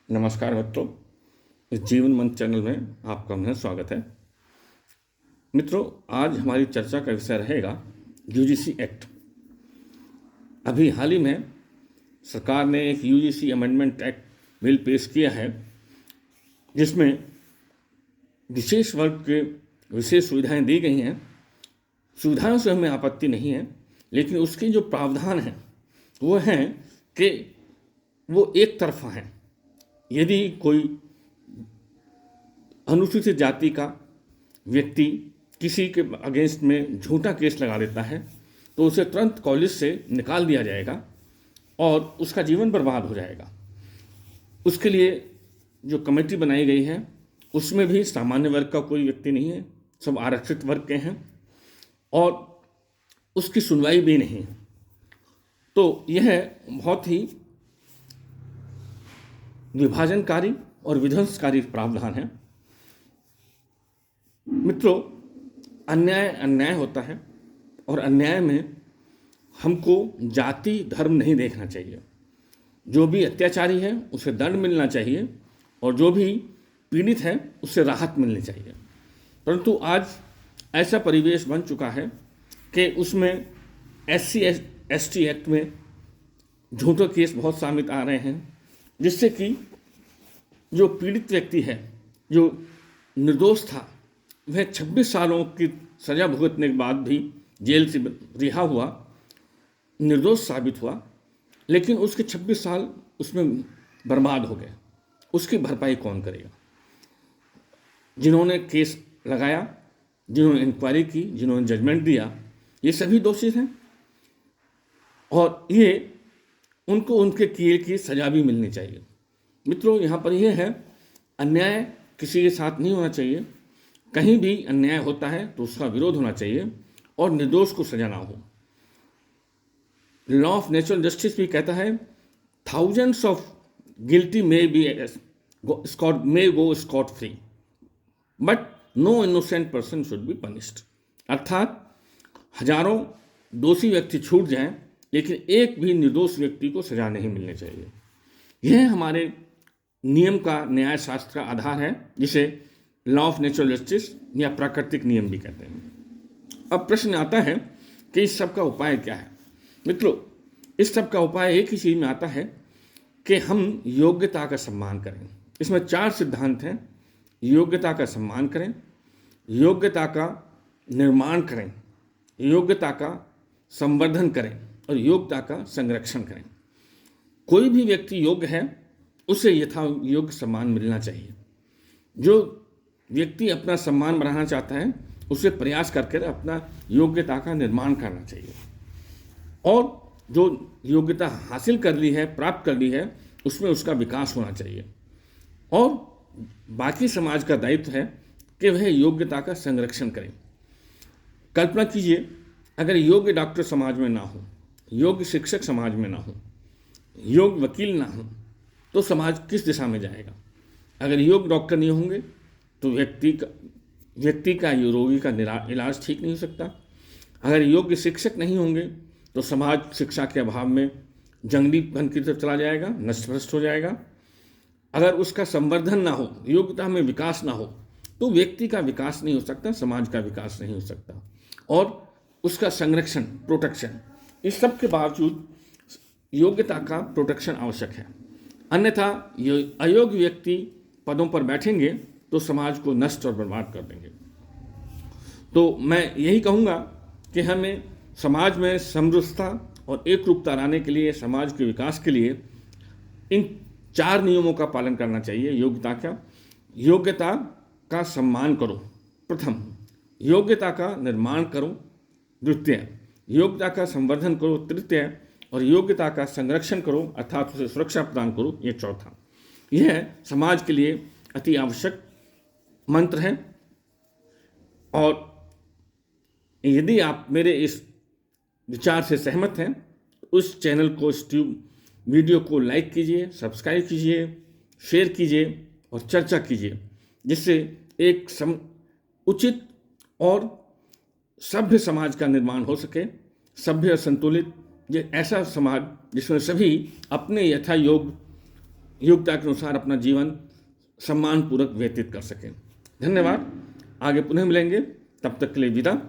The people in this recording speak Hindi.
नमस्कार मित्रों, इस जीवन मंत्र चैनल में आपका पुनः स्वागत है। मित्रों, आज हमारी चर्चा का विषय रहेगा यूजीसी एक्ट। अभी हाल ही में सरकार ने एक यूजीसी अमेंडमेंट एक्ट बिल पेश किया है, जिसमें विशेष वर्ग के विशेष सुविधाएं दी गई हैं। सुविधाओं से हमें आपत्ति नहीं है, लेकिन उसके जो प्रावधान हैं वो हैं कि वो एक तरफा हैं। यदि कोई अनुसूचित जाति का व्यक्ति किसी के अगेंस्ट में झूठा केस लगा देता है तो उसे तुरंत कॉलेज से निकाल दिया जाएगा और उसका जीवन बर्बाद हो जाएगा। उसके लिए जो कमेटी बनाई गई है उसमें भी सामान्य वर्ग का कोई व्यक्ति नहीं है, सब आरक्षित वर्ग के हैं और उसकी सुनवाई भी नहीं है। तो यह बहुत ही विभाजनकारी और विध्वंसकारी प्रावधान है। मित्रों, अन्याय अन्याय होता है और अन्याय में हमको जाति धर्म नहीं देखना चाहिए। जो भी अत्याचारी है उसे दंड मिलना चाहिए और जो भी पीड़ित है उससे राहत मिलनी चाहिए। परंतु आज ऐसा परिवेश बन चुका है कि उसमें SC/ST एक्ट में झूठे केस बहुत सामने आ रहे हैं, जिससे कि जो पीड़ित व्यक्ति है, जो निर्दोष था, वह 26 सालों की सज़ा भुगतने के बाद भी जेल से रिहा हुआ, निर्दोष साबित हुआ, लेकिन उसके 26 साल उसमें बर्बाद हो गए। उसकी भरपाई कौन करेगा? जिन्होंने केस लगाया, जिन्होंने इंक्वायरी की, जिन्होंने जजमेंट दिया, ये सभी दोषी हैं और ये उनको उनके किए की सज़ा भी मिलनी चाहिए। मित्रों, यहाँ पर यह है, अन्याय किसी के साथ नहीं होना चाहिए। कहीं भी अन्याय होता है तो उसका विरोध होना चाहिए और निर्दोष को सजा ना हो। लॉ ऑफ नेचुरल जस्टिस भी कहता है, thousands of guilty may go scot free but no innocent person should be punished. अर्थात हजारों दोषी व्यक्ति छूट जाएं, लेकिन एक भी निर्दोष व्यक्ति को सजा नहीं मिलनी चाहिए। यह हमारे नियम का, न्याय शास्त्र का आधार है, जिसे लॉ ऑफ नेचुरल जस्टिस या प्राकृतिक नियम भी कहते हैं। अब प्रश्न आता है कि इस सब का उपाय क्या है? मित्रों, इस सब का उपाय एक ही चीज़ में आता है कि हम योग्यता का सम्मान करें। इसमें 4 सिद्धांत हैं। योग्यता का सम्मान करें, योग्यता का निर्माण करें, योग्यता का संवर्धन करें और योग्यता का संरक्षण करें। कोई भी व्यक्ति योग्य है, उसे यथा योग्य सम्मान मिलना चाहिए। जो व्यक्ति अपना सम्मान बढ़ाना चाहता है उसे प्रयास करके अपना योग्यता का निर्माण करना चाहिए और जो योग्यता हासिल कर ली है, प्राप्त कर ली है, उसमें उसका विकास होना चाहिए। और बाकी समाज का दायित्व है कि वह योग्यता का संरक्षण करें। कल्पना कीजिए, अगर योग्य डॉक्टर समाज में ना हो, योग्य शिक्षक समाज में ना हो, योग्य वकील ना हो, तो समाज किस दिशा में जाएगा? अगर योग्य डॉक्टर नहीं होंगे तो व्यक्ति का रोगी का इलाज ठीक नहीं हो सकता। अगर योग्य शिक्षक नहीं होंगे तो समाज शिक्षा के अभाव में जंगलीपन की तरफ चला जाएगा, नष्ट भ्रष्ट हो जाएगा। अगर उसका संवर्धन ना हो, योग्यता में विकास ना हो, तो व्यक्ति का विकास नहीं हो सकता, समाज का विकास नहीं हो सकता और उसका संरक्षण, प्रोटेक्शन, इस सब के बावजूद योग्यता का प्रोटेक्शन आवश्यक है। अन्यथा अयोग्य व्यक्ति पदों पर बैठेंगे तो समाज को नष्ट और बर्बाद कर देंगे। तो मैं यही कहूँगा कि हमें समाज में समरसता और एकरूपता लाने के लिए, समाज के विकास के लिए इन 4 नियमों का पालन करना चाहिए। योग्यता का सम्मान करो, प्रथम। योग्यता का निर्माण करो, द्वितीय। योग्यता का संवर्धन करो, तृतीय। और योग्यता का संरक्षण करो, अर्थात उसे सुरक्षा प्रदान करो, ये चौथा। यह समाज के लिए अति आवश्यक मंत्र है। और यदि आप मेरे इस विचार से सहमत हैं तो उस चैनल को, इस वीडियो को लाइक कीजिए, सब्सक्राइब कीजिए, शेयर कीजिए और चर्चा कीजिए, जिससे एक उचित और सभ्य समाज का निर्माण हो सके। सभ्य, संतुलित, ये ऐसा समाज जिसमें सभी अपने यथा योग्य योग्यता के अनुसार अपना जीवन सम्मानपूर्वक व्यतीत कर सकें। धन्यवाद। आगे पुनः मिलेंगे, तब तक के लिए विदा।